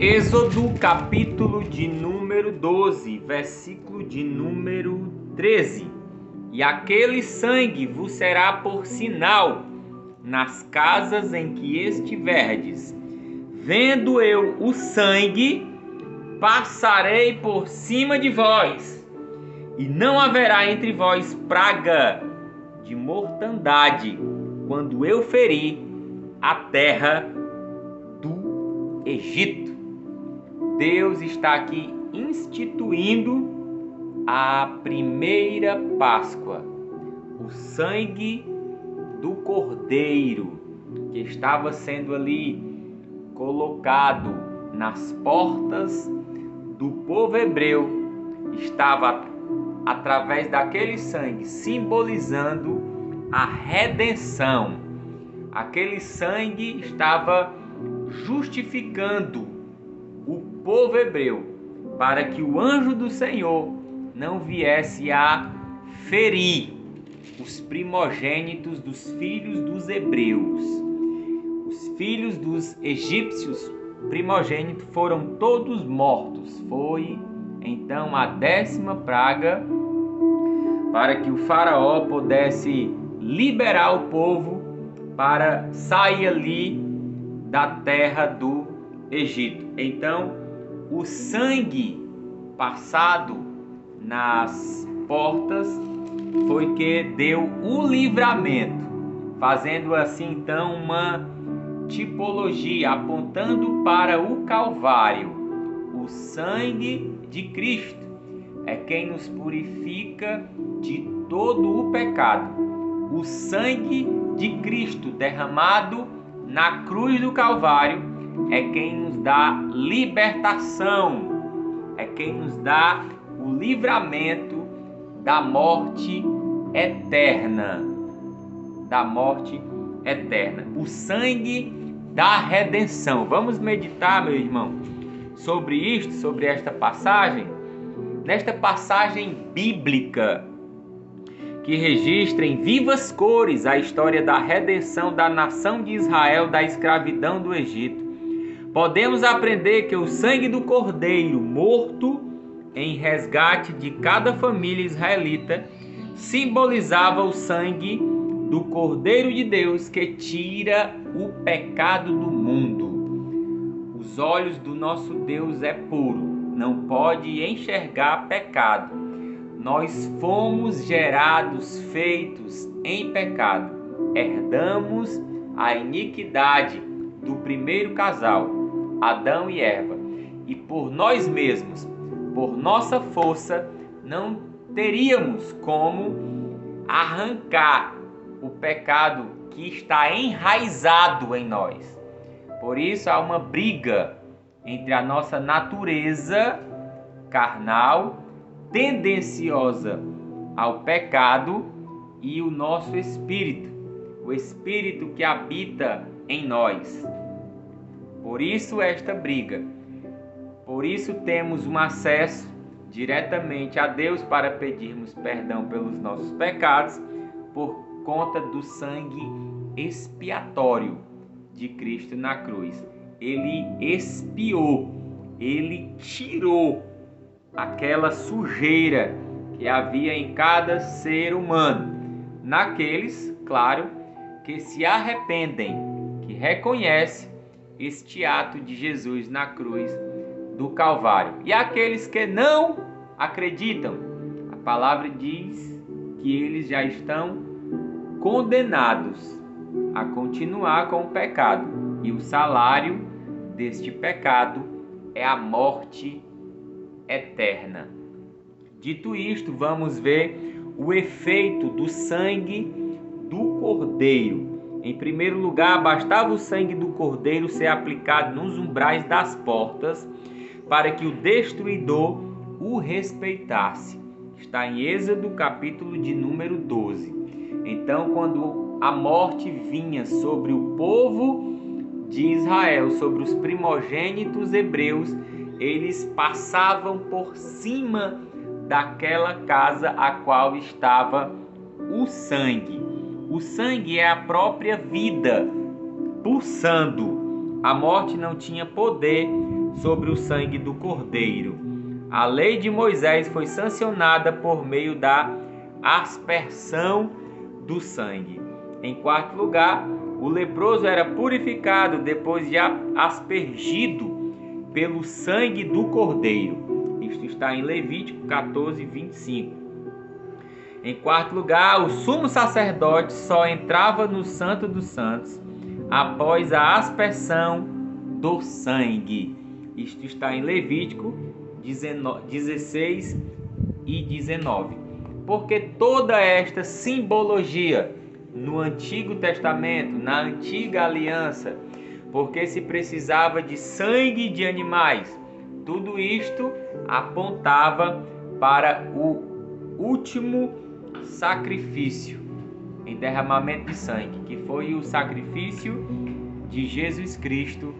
Êxodo, capítulo de número 12, versículo de número 13. E aquele sangue vos será por sinal nas casas em que estiverdes. Vendo eu o sangue, passarei por cima de vós, e não haverá entre vós praga de mortandade, quando eu ferir a terra do Egito. Deus está aqui instituindo a primeira Páscoa, o sangue do Cordeiro que estava sendo ali colocado nas portas do povo hebreu, estava através daquele sangue simbolizando a redenção. Aquele sangue estava justificando o povo hebreu para que o anjo do Senhor não viesse a ferir os primogênitos dos filhos dos hebreus. Os filhos dos egípcios primogênitos foram todos mortos. Foi então a 10ª praga para que o faraó pudesse liberar o povo para sair ali da terra do Egito. Então, o sangue passado nas portas foi que deu o livramento, fazendo assim então uma tipologia apontando para o Calvário. O sangue de Cristo é quem nos purifica de todo o pecado. O sangue de Cristo derramado na cruz do Calvário é quem nos dá libertação, é quem nos dá o livramento da morte eterna. Da morte eterna. O sangue da redenção. Vamos meditar, meu irmão, sobre isto, sobre esta passagem. Nesta passagem bíblica que registra em vivas cores a história da redenção da nação de Israel da escravidão do Egito, podemos aprender que o sangue do Cordeiro morto em resgate de cada família israelita simbolizava o sangue do Cordeiro de Deus que tira o pecado do mundo. Os olhos do nosso Deus é puro, não pode enxergar pecado. Nós fomos gerados, feitos em pecado. Herdamos a iniquidade do primeiro casal, Adão e Eva. E por nós mesmos, por nossa força, não teríamos como arrancar o pecado que está enraizado em nós. Por isso há uma briga entre a nossa natureza carnal, tendenciosa ao pecado, e o nosso espírito, o espírito que habita em nós. Por isso esta briga. Por isso temos um acesso diretamente a Deus para pedirmos perdão pelos nossos pecados por conta do sangue expiatório de Cristo na cruz. Ele expiou, ele tirou aquela sujeira que havia em cada ser humano, naqueles, claro, que se arrependem, que reconhecem este ato de Jesus na cruz do Calvário. E aqueles que não acreditam, a palavra diz que eles já estão condenados a continuar com o pecado, e o salário deste pecado é a morte eterna. Dito isto, vamos ver o efeito do sangue do Cordeiro. Em primeiro lugar, bastava o sangue do Cordeiro ser aplicado nos umbrais das portas para que o destruidor o respeitasse. Está em Êxodo, capítulo de número 12. Então, quando a morte vinha sobre o povo de Israel, sobre os primogênitos hebreus, eles passavam por cima daquela casa a qual estava o sangue. O sangue é a própria vida pulsando. A morte não tinha poder sobre o sangue do cordeiro. A lei de Moisés foi sancionada por meio da aspersão do sangue. Em quarto lugar, o leproso era purificado depois de aspergido pelo sangue do cordeiro. Isto está em Levítico 14, 25. Em quarto lugar, o sumo sacerdote só entrava no Santo dos Santos após a aspersão do sangue. Isto está em Levítico 16 e 19. Porque toda esta simbologia no Antigo Testamento, na Antiga Aliança, porque se precisava de sangue de animais, tudo isto apontava para o último sacrifício em derramamento de sangue, que foi o sacrifício de Jesus Cristo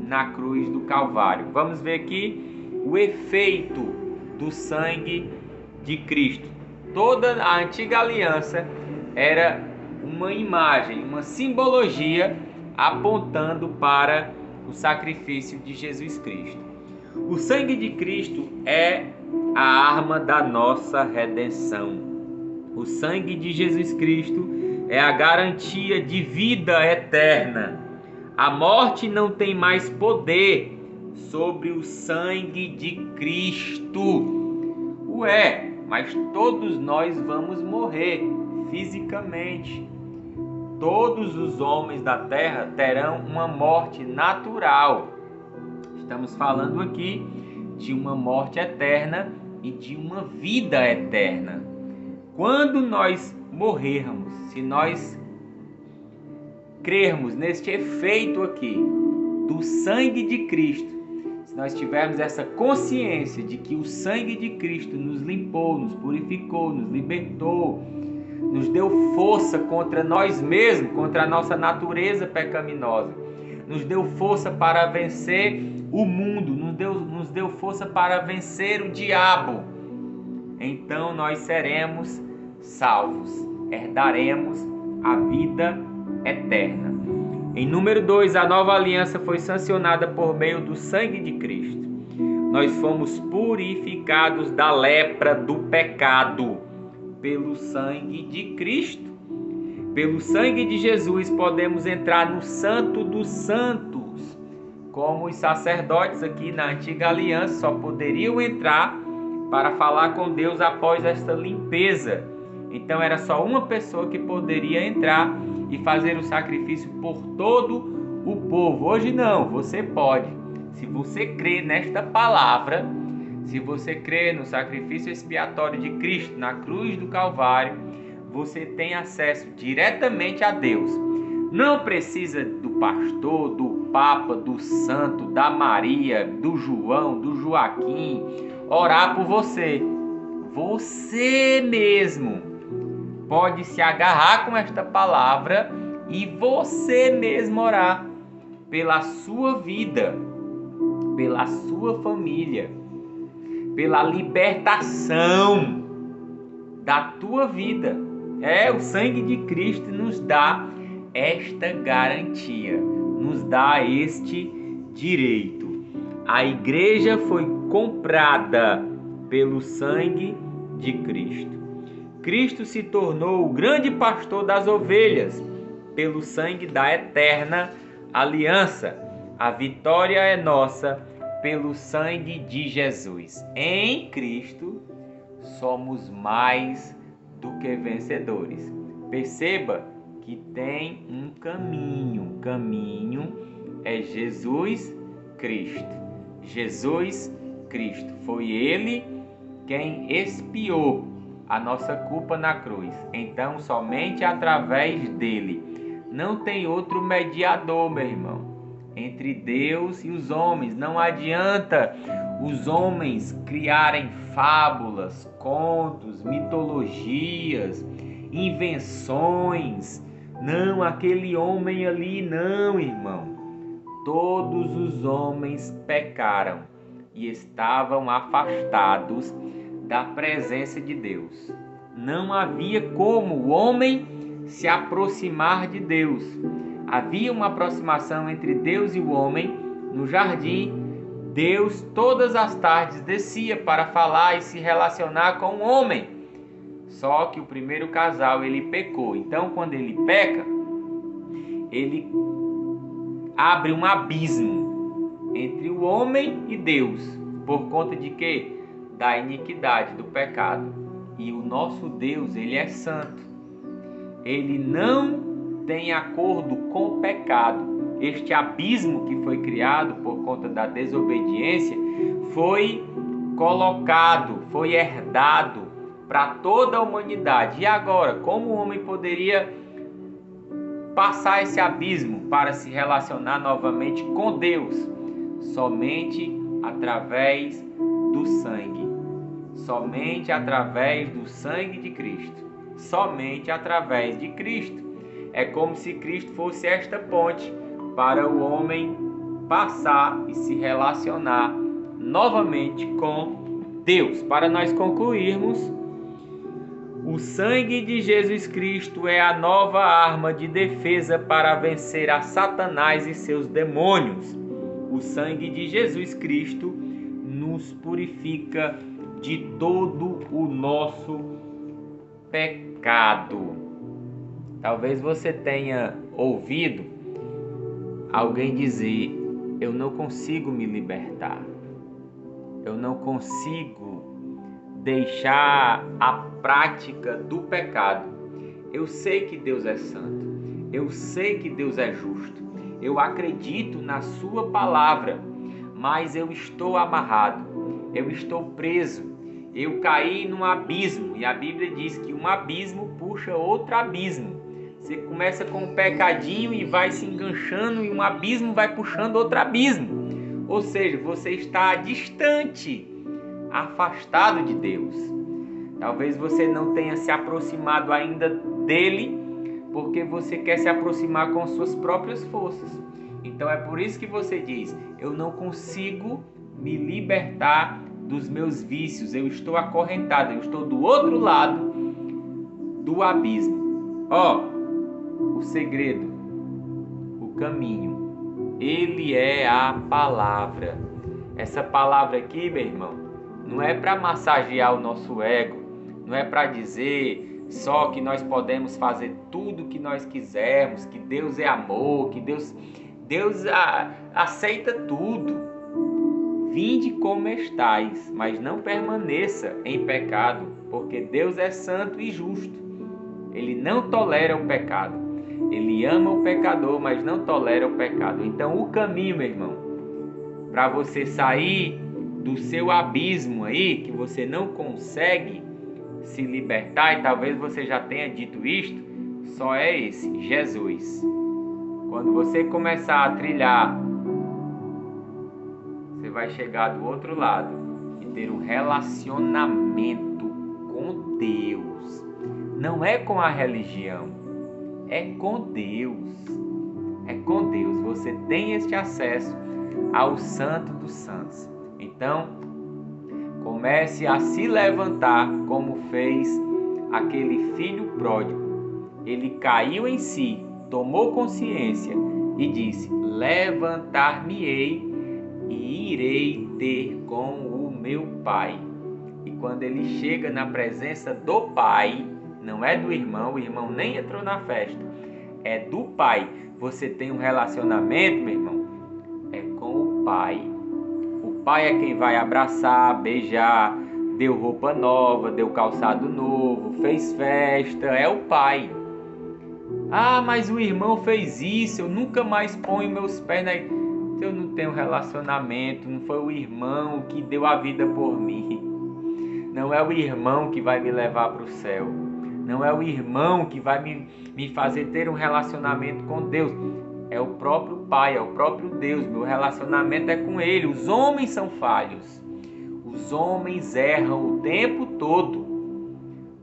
na cruz do Calvário. Vamos ver aqui o efeito do sangue de Cristo. Toda a Antiga Aliança era uma imagem, uma simbologia apontando para o sacrifício de Jesus Cristo. O sangue de Cristo é a arma da nossa redenção. O sangue de Jesus Cristo é a garantia de vida eterna. A morte não tem mais poder sobre o sangue de Cristo. Ué, mas todos nós vamos morrer fisicamente. Todos os homens da terra terão uma morte natural. Estamos falando aqui de uma morte eterna e de uma vida eterna. Quando nós morrermos, se nós crermos neste efeito aqui do sangue de Cristo, se nós tivermos essa consciência de que o sangue de Cristo nos limpou, nos purificou, nos libertou, nos deu força contra nós mesmos, contra a nossa natureza pecaminosa, nos deu força para vencer o mundo, nos deu força para vencer o diabo, então nós seremos salvos, herdaremos a vida eterna. Em número 2, a nova aliança foi sancionada por meio do sangue de Cristo. Nós fomos purificados da lepra do pecado pelo sangue de Cristo. Pelo sangue de Jesus podemos entrar no Santo dos Santos, como os sacerdotes aqui na Antiga Aliança só poderiam entrar para falar com Deus após esta limpeza. Então era só uma pessoa que poderia entrar e fazer o sacrifício por todo o povo. Hoje não, você pode. Se você crê nesta palavra, se você crê no sacrifício expiatório de Cristo na cruz do Calvário, você tem acesso diretamente a Deus. Não precisa do pastor, do papa, do santo, da Maria, do João, do Joaquim orar por você. Você mesmo pode se agarrar com esta palavra e você mesmo orar pela sua vida, pela sua família, pela libertação da tua vida. O sangue de Cristo nos dá esta garantia, nos dá este direito. A igreja foi comprada pelo sangue de Cristo. Cristo se tornou o grande pastor das ovelhas pelo sangue da eterna aliança. A vitória é nossa pelo sangue de Jesus. Em Cristo somos mais do que vencedores. Perceba que tem um caminho. O caminho é Jesus Cristo. Jesus Cristo. Foi Ele quem expiou a nossa culpa na cruz. Então, somente através dele. Não tem outro mediador, meu irmão, entre Deus e os homens. Não adianta os homens criarem fábulas, contos, mitologias, invenções. Não, aquele homem ali não, irmão. Todos os homens pecaram e estavam afastados da presença de Deus. Não havia como o homem se aproximar de Deus. Havia uma aproximação entre Deus e o homem no jardim Deus todas as tardes descia para falar e se relacionar com o homem. Só que o primeiro casal, ele pecou. Então, quando ele peca, ele abre um abismo entre o homem e Deus. Por conta de quê? Da iniquidade, do pecado. E o nosso Deus, ele é santo. Ele não tem acordo com o pecado. Este abismo que foi criado por conta da desobediência foi colocado, foi herdado para toda a humanidade. E agora, como o homem poderia passar esse abismo para se relacionar novamente com Deus? Somente através do sangue. Somente através do sangue de Cristo. Somente através de Cristo. É como se Cristo fosse esta ponte para o homem passar e se relacionar novamente com Deus. Para nós concluirmos, o sangue de Jesus Cristo é a nova arma de defesa para vencer a Satanás e seus demônios. O sangue de Jesus Cristo nos purifica de todo o nosso pecado. Talvez você tenha ouvido alguém dizer: eu não consigo me libertar, eu não consigo deixar a prática do pecado. Eu sei que Deus é santo, eu sei que Deus é justo, eu acredito na sua palavra, mas eu estou amarrado, eu estou preso, eu caí num abismo, e a Bíblia diz que um abismo puxa outro abismo. Você começa com um pecadinho e vai se enganchando, e um abismo vai puxando outro abismo. Ou seja, você está distante, afastado de Deus. Talvez você não tenha se aproximado ainda dele, porque você quer se aproximar com suas próprias forças. Então é por isso que você diz: eu não consigo me libertar dos meus vícios, eu estou acorrentado, eu estou do outro lado do abismo. O segredo, o caminho, ele é a palavra. Essa palavra aqui, meu irmão, não é para massagear o nosso ego, não é para dizer só que nós podemos fazer tudo o que nós quisermos, que Deus é amor, que Deus aceita tudo. Vinde como estais, mas não permaneça em pecado, porque Deus é santo e justo. Ele não tolera o pecado. Ele ama o pecador, mas não tolera o pecado. Então o caminho, meu irmão, para você sair do seu abismo aí, que você não consegue se libertar, e talvez você já tenha dito isto, só é esse: Jesus. Quando você começar a trilhar, você vai chegar do outro lado e ter um relacionamento com Deus. Não é com a religião, é com Deus. É com Deus. Você tem este acesso ao Santo dos Santos. Então, comece a se levantar como fez aquele filho pródigo. Ele caiu em si, tomou consciência e disse: levantar-me-ei e irei ter com o meu Pai. E quando ele chega na presença do Pai, não é do irmão, o irmão nem entrou na festa, é do Pai. Você tem um relacionamento, meu irmão, é com o Pai. O Pai é quem vai abraçar, beijar, deu roupa nova, deu calçado novo, fez festa, é o Pai. Ah, mas o irmão fez isso, eu nunca mais ponho meus pés na... Eu não tenho relacionamento, não foi o irmão que deu a vida por mim. Não é o irmão que vai me levar para o céu. Não é o irmão que vai me fazer ter um relacionamento com Deus. É o próprio Pai, é o próprio Deus. Meu relacionamento é com Ele. Os homens são falhos. Os homens erram o tempo todo.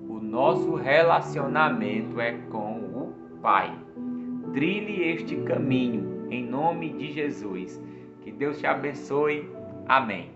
O nosso relacionamento é com o Pai. Trilhe este caminho em nome de Jesus. Que Deus te abençoe. Amém.